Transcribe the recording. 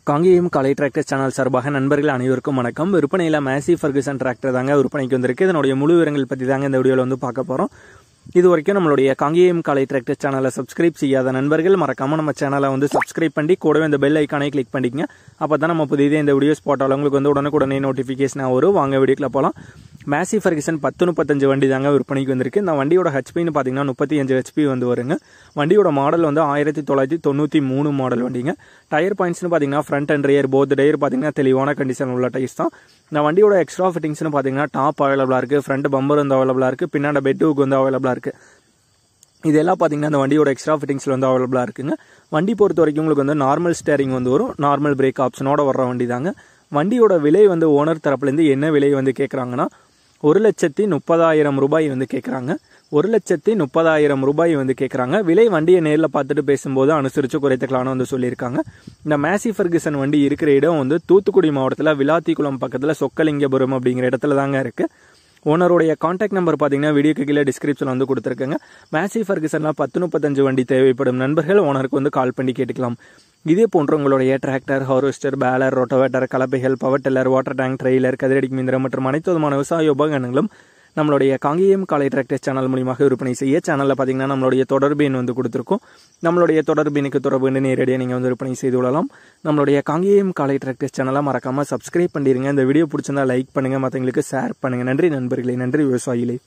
காங்கேயம் காலை tractor channel சார்பாக நண்பர்கள் அனைவருக்கும் வணக்கம். விற்பனையில் மேசி ஃபர்குசன் டிராக்டர் தாங்க விற்பனைக்கு வந்திருக்கு. இதனுடைய முழு விவரங்கள் பற்றி தாங்க இந்த வீடியோவில் வந்து பார்க்க போகிறோம். இது வரைக்கும் நம்மளுடைய காங்கேயம் காலை டிராக்டர் சேனலை சப்ஸ்கிரைப் செய்யாத நண்பர்கள் மறக்காமல் நம்ம சேனலை வந்து சப்ஸ்கிரைப் பண்ணி கூடவே இந்த பெல் ஐக்கானை கிளிக் பண்ணிக்கங்க. அப்போ தான் நம்ம புதிய இந்த வீடியோஸ் போட்டாலும் உங்களுக்கு வந்து உடனுக்குடனே நோட்டிஃபிகேஷனாக வரும். வாங்க வீடியோக்குள்ள போகலாம். மேசி ஃபர்குசன் 1035 வண்டி தாங்க விற்பனைக்கு வந்திருக்கு. இந்த வண்டியோட ஹெச்பின்னு பார்த்தீங்கன்னா 35 ஹெச்பி வந்து வருங்க. வண்டியோட மாடல் வந்து 1993 மாடல் வண்டிங்க. டயர் பாயிண்ட்ஸ்னு பார்த்தீங்கன்னா front and rear both tyre பார்த்தீங்கன்னா தெளிவான கண்டிஷன் உள்ள டயர்ஸ் தான். இந்த வண்டியோட எக்ஸ்ட்ரா ஃபிட்டிங்ஸ்னு பார்த்தீங்கன்னா டாப் அவைலபிளாக இருக்குது, ஃப்ரண்ட் பம்பர் வந்து அவைலபிளாக இருக்குது, பின்னாடி பெட்டுக்கு வந்து அவைலபிளாக இருக்குது. இதெல்லாம் பார்த்தீங்கன்னா இந்த வண்டியோட எக்ஸ்ட்ரா ஃபிட்டிங்ஸில் வந்து அவைலபிளாக இருக்குங்க. வண்டி பொறுத்த வரைக்கும் உங்களுக்கு வந்து நார்மல் ஸ்டேரிங் வந்து வரும், நார்மல் பிரேக் ஆப்ஷனோட வர்ற வண்டி தாங்க. வண்டியோட விலை வந்து ஓனர் தரப்புலேருந்து என்ன விலை வந்து கேட்குறாங்கன்னா 1,30,000 ரூபாய் வந்து கேட்குறாங்க. 1,30,000 ரூபாய் வந்து கேட்குறாங்க. விலை வண்டியை நேரில் பார்த்துட்டு பேசும்போது அனுசரித்து குறைத்துக்கலான்னு வந்து சொல்லியிருக்காங்க. இந்த மேசி ஃபர்குசன் வண்டி இருக்கிற இடம் வந்து தூத்துக்குடி மாவட்டத்தில் விளாத்திக்குளம் பக்கத்தில் சொக்கலிங்கபுரம் அப்படிங்கிற இடத்துல தாங்க இருக்குது. ஓனருடைய கான்டாக்ட் நம்பர் பார்த்தீங்கன்னா வீடியோக்கு கீழே டிஸ்கிரிப்ஷனில் வந்து கொடுத்துருக்கேங்க. மேசி ஃபர்குசனில் 1035 வண்டி தேவைப்படும் நண்பர்கள் ஓனருக்கு வந்து கால் பண்ணி கேட்டுக்கலாம். இதே போன்ற உங்களுடைய டிராக்டர், ஹார்வெஸ்டர், பேலர், ரோட்டோவேட்டர், கலப்பைகள், power tiller, water tank, trailer, கதிரடி மிந்திரம் மற்றும் அனைத்து விதமான விவசாய உபகரணங்களும் நம்மளுடைய காங்கேயம் காலை டிராக்டர் சேனல் மூலியமாக விற்பனை செய்ய சேனலில் பார்த்தீங்கன்னா நம்மளுடைய தொடர்பு எண் வந்து கொடுத்துருக்கோம். நம்மளுடைய தொடர்பு எண்ணுக்கு தொடர்பு நேரடியாக நீங்கள் வந்து விற்பனை செய்து கொள்ளலாம். நம்மளுடைய காங்கேயம் காலை டிராக்டர் சேனலை மறக்காமல் சப்ஸ்கிரைப் பண்ணிடுங்க. இந்த வீடியோ பிடிச்சிருந்தா லைக் பண்ணுங்கள், மற்றவங்களுக்கு ஷேர் பண்ணுங்கள். நன்றி நண்பர்களே, நன்றி விவசாயிகளே.